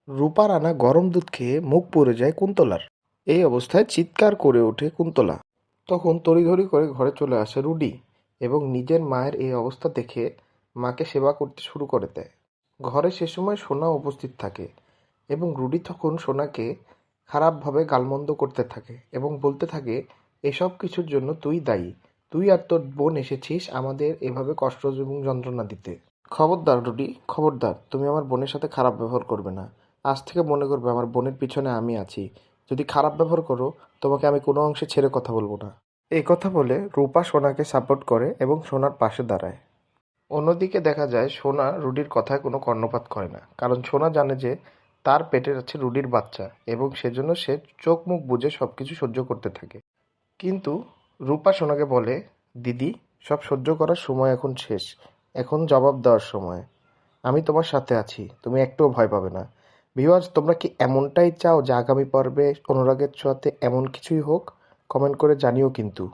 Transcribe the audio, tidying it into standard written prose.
রূপার আনা গরম দুধ খেয়ে মুখ পুড়ে যায় কুন্তলার। এই অবস্থায় চিৎকার করে ওঠে কুন্তলা। তখন তড়িঘড়ি করে ঘরে চলে আসে রুডি এবং নিজের মায়ের এই অবস্থা দেখে মাকে সেবা করতে শুরু করে দেয়। ঘরে সে সময় সোনা উপস্থিত থাকে এবং রুডি তখন সোনাকে খারাপভাবে গালমন্দ করতে থাকে এবং বলতে থাকে, এসব কিছুর জন্য তুই দায়ী। তুই আর তোর বোন এসেছিস আমাদের এভাবে কষ্ট এবং যন্ত্রণা দিতে। খবরদার রুডি, খবরদার, তুমি আমার বোনের সাথে খারাপ ব্যবহার করবে না। আজ থেকে মনে করবে আমার বোনের পিছনে আমি আছি। যদি খারাপ ব্যবহার করো, তোমাকে আমি কোনো অংশে ছেড়ে কথা বলবো না। এই কথা বলে রূপা সোনাকে সাপোর্ট করে এবং সোনার পাশে দাঁড়ায়। অন্যদিকে দেখা যায় সোনা রুডির কথায় কোনো কর্ণপাত করে না, কারণ সোনা জানে যে তার পেটে আছে রুডির বাচ্চা এবং সেজন্য সে চোখ মুখ বুজে সবকিছু সহ্য করতে থাকে। কিন্তু রূপা সোনাকে বলে, দিদি, সব সহ্য করার সময় এখন শেষ। এখন জবাব দেওয়ার সময়। আমি তোমার সাথে আছি, তুমি একটুও ভয় পাবে না। ভিউয়ার্স, তোমরা কি এমনটাই চাও যে আগামী পর্বে অনুরাগের ছোঁয়াতে এমন কিছুই হোক? কমেন্ট করে জানিও কিন্তু।